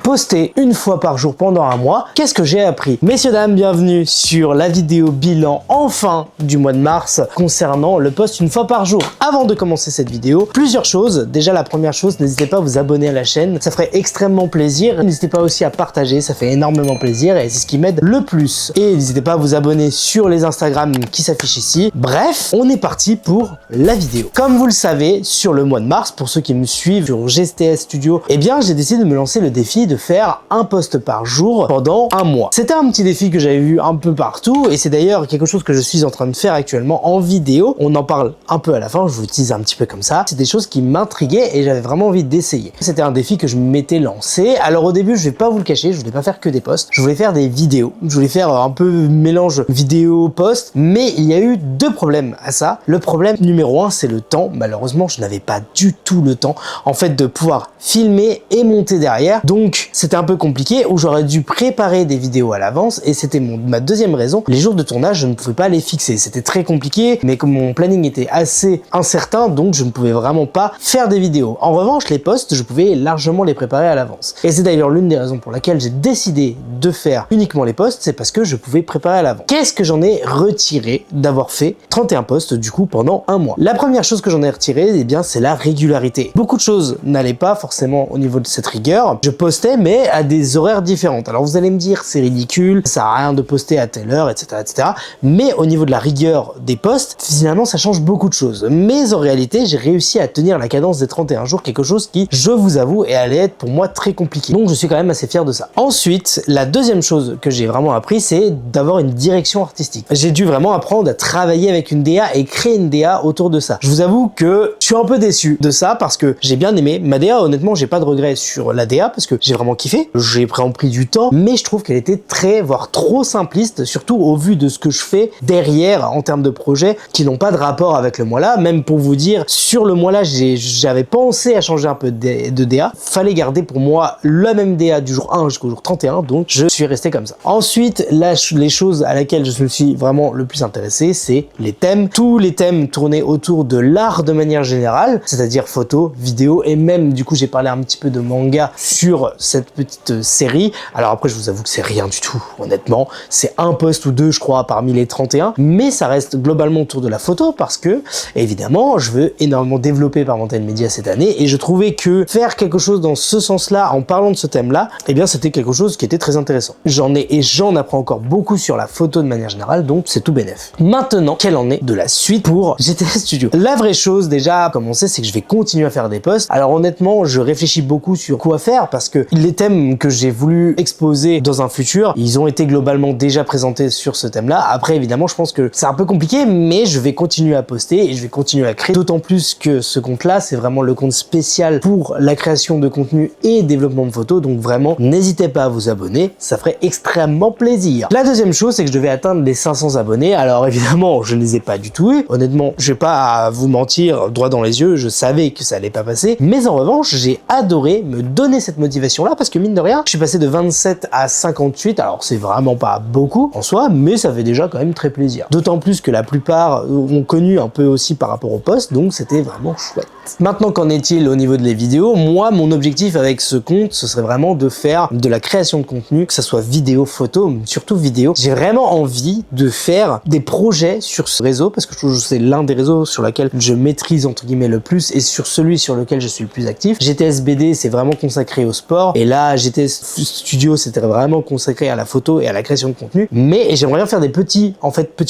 poster une fois par jour pendant un mois. Qu'est-ce que j'ai appris? Messieurs, dames, bienvenue sur la vidéo bilan enfin du mois de mars concernant le post une fois par jour. Avant de commencer cette vidéo, plusieurs choses. Déjà, la première chose, n'hésitez pas à vous abonner à la chaîne, ça ferait extrêmement plaisir. N'hésitez pas aussi à partager, ça fait énormément plaisir et c'est ce qui m'aide le plus. Et n'hésitez pas à vous abonner sur les Instagram qui s'affichent ici. Bref, on est parti pour la vidéo. Comme vous le savez, sur le mois de mars, pour ceux qui me suivent sur GSTS Studio, eh bien, j'ai décidé de me lancer le défi de faire un post par jour pendant un mois. C'était un petit défi que j'avais vu un peu partout et c'est d'ailleurs quelque chose que je suis en train de faire actuellement en vidéo. On en parle un peu à la fin, je vous tease un petit peu comme ça. C'est des choses qui m'intriguaient et j'avais vraiment envie d'essayer. C'était un défi que je m'étais lancé. Alors au début, je vais pas vous le cacher, je voulais pas faire que des posts. Je voulais faire des vidéos. Je voulais faire un peu mélange vidéo-post, mais il y a eu deux problèmes à ça. Le problème numéro un, c'est le temps. Malheureusement, je n'avais pas du tout le temps, en fait, de pouvoir filmer et monter derrière. Donc, c'était un peu compliqué où j'aurais dû préparer des vidéos à l'avance et c'était ma deuxième raison. Les jours de tournage, je ne pouvais pas les fixer. C'était très compliqué, mais comme mon planning était assez incertain, donc je ne pouvais vraiment pas faire des vidéos. En revanche, les posts, je pouvais largement les préparer à l'avance. Et c'est d'ailleurs l'une des raisons pour laquelle j'ai décidé de faire uniquement les posts, c'est parce que je pouvais préparer à l'avance. Qu'est-ce que j'en ai retiré d'avoir fait 31 posts du coup pendant un mois? La première chose que j'en ai retiré, eh bien, c'est la régularité. Beaucoup de choses n'allaient pas forcément au niveau de cette rigueur. Je postais, mais à des horaires différentes. Alors vous allez me dire, c'est ridicule, ça sert à rien de poster à telle heure, etc., etc. Mais au niveau de la rigueur des posts, finalement, ça change beaucoup de choses. Mais en réalité, j'ai réussi à tenir la cadence des 31 jours, quelque chose qui, je vous avoue, allait être pour moi très compliqué. Donc je suis quand même assez fier de ça. Ensuite, la deuxième chose que j'ai vraiment appris, c'est d'avoir une direction artistique. J'ai dû vraiment apprendre à travailler avec une DA et créer une DA autour de ça. Je vous avoue que je suis un peu déçu de ça parce que j'ai bien aimé ma DA. Honnêtement, j'ai pas de regrets sur la DA parce que j'ai vraiment kiffé. J'ai vraiment pris du temps, mais je trouve qu'elle était très, voire trop simpliste, surtout au vu de ce que je fais derrière en termes de projets qui n'ont pas de rapport avec le mois là. Même pour vous dire, sur le mois là, j'avais pensé à changer un peu de DA. Fallait garder pour moi la même DA du jour 1 jusqu'au jour 31, donc je suis resté comme ça. Ensuite, là, les choses à laquelle je me suis vraiment le plus intéressé, c'est les thèmes. Tous les thèmes tournaient autour de l'art de manière générale, c'est-à-dire photo, vidéo et même du coup j'ai parlé un petit peu de manga sur cette petite série. Alors après je vous avoue que c'est rien du tout, honnêtement. C'est un post ou deux je crois parmi les 31, mais ça reste globalement autour de la photo parce que évidemment je veux énormément développer Parmental Media cette année et je trouvais que faire quelque chose dans ce sens-là en parlant de ce thème-là, eh bien c'était quelque chose qui était très intéressant. J'en apprends encore beaucoup sur la photo de manière générale, donc c'est tout bénef. Maintenant, quelle en est de la suite pour GSTS Studio? La vraie chose déjà, comme on sait, c'est que je vais continuer à faire des posts. Alors honnêtement, je réfléchis beaucoup sur quoi faire parce que les thèmes que j'ai voulu exposer dans un futur, ils ont été globalement déjà présentés sur ce thème-là. Après, évidemment, je pense que c'est un peu compliqué, mais je vais continuer à poster et je vais continuer à créer. D'autant plus que ce compte-là, c'est vraiment le compte spécial pour la création de contenu et développement de photos. Donc vraiment, n'hésitez pas à vous abonner, ça ferait extrêmement plaisir. La deuxième chose, c'est que je devais atteindre les 500 abonnés. Alors évidemment, je ne les ai pas du tout eu. Honnêtement, je vais pas vous mentir droit dans les yeux, je savais que ça allait pas passer. Mais en revanche, j'ai adoré me donner cette motivation-là parce que mine de rien, je suis passé de 27 à 58. Alors c'est vraiment pas beaucoup en soi, mais ça fait déjà quand même très plaisir. D'autant plus que la plupart ont connu un peu aussi par rapport au post, donc c'était vraiment chouette. Maintenant, qu'en est-il au niveau de les vidéos? Moi, mon objectif avec ce compte, ce serait vraiment de faire de la création de contenu, que ça soit vidéo, photo, surtout vidéo. J'ai vraiment envie de faire des projets sur ce réseau parce que je trouve que c'est l'un des réseaux sur lequel je maîtrise entre guillemets le plus et sur celui sur lequel je suis le plus actif. GTS BD, c'est vraiment consacré au sport et là, GTS Studio, c'était vraiment consacré à la photo et à la création de contenu. Mais j'aimerais bien faire des petits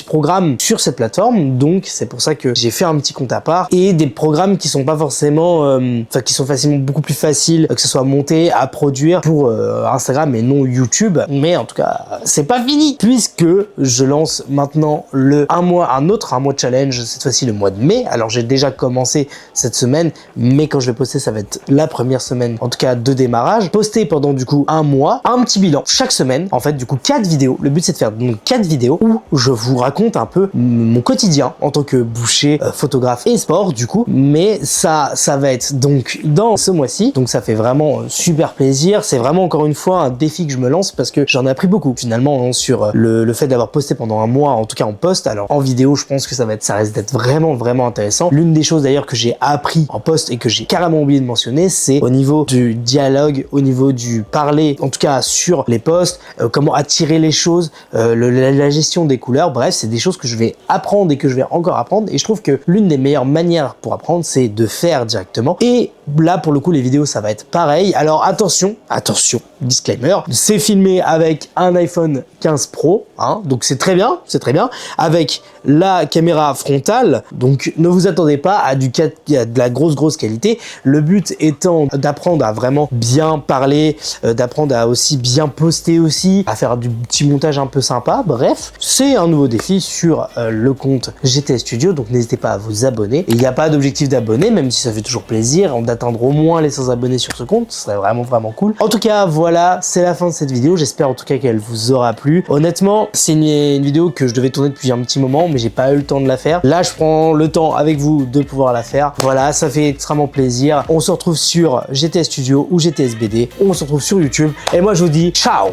programmes sur cette plateforme, donc c'est pour ça que j'ai fait un petit compte à part et des programmes qui sont pas forcément, qui sont facilement beaucoup plus faciles que ce soit monté à produire pour Instagram et non YouTube. Mais en tout cas, c'est pas fini puisque je lance maintenant un autre challenge, cette fois-ci le mois de mai. Alors j'ai déjà commencé cette semaine, mais quand je vais poster, ça va être la première semaine, en tout cas de démarrage. Poster pendant du coup un mois, un petit bilan chaque semaine. En fait, du coup 4 vidéos. Le but c'est de faire donc 4 vidéos où je vous raconte un peu mon quotidien en tant que boucher, photographe et sport du coup. Mais ça va être donc dans ce mois-ci. Donc ça fait vraiment super plaisir. C'est vraiment encore une fois un défi que je me lance parce que j'en ai appris beaucoup finalement sur le fait d'avoir posté pendant un mois, en tout cas en post. Alors en vidéo, je pense que ça risque d'être vraiment intéressant. L'une des choses d'ailleurs que j'ai appris en post et que j'ai carrément oublié de mentionner, c'est au niveau du dialogue, au niveau niveau du parler, en tout cas sur les posts, comment attirer les choses, la gestion des couleurs, bref, c'est des choses que je vais apprendre et que je vais encore apprendre. Et je trouve que l'une des meilleures manières pour apprendre, c'est de faire directement. Et là, pour le coup, les vidéos, ça va être pareil. Alors attention, disclaimer, c'est filmé avec un iPhone 15 Pro, hein, donc c'est très bien, avec la caméra frontale, donc ne vous attendez pas à de la grosse qualité. Le but étant d'apprendre à vraiment bien parler, d'apprendre à aussi bien poster aussi, à faire du petit montage un peu sympa. Bref, c'est un nouveau défi sur le compte GTS Studio, donc n'hésitez pas à vous abonner. Il n'y a pas d'objectif d'abonner, même si ça fait toujours plaisir d'atteindre au moins les 100 abonnés sur ce compte, ce serait vraiment cool. En tout cas, voilà, c'est la fin de cette vidéo. J'espère en tout cas qu'elle vous aura plu. Honnêtement, c'est une vidéo que je devais tourner depuis un petit moment, mais j'ai pas eu le temps de la faire. Là, je prends le temps avec vous de pouvoir la faire. Voilà, ça fait extrêmement plaisir. On se retrouve sur GTS Studio ou GTS BD. On se retrouve sur YouTube. Et moi, je vous dis ciao!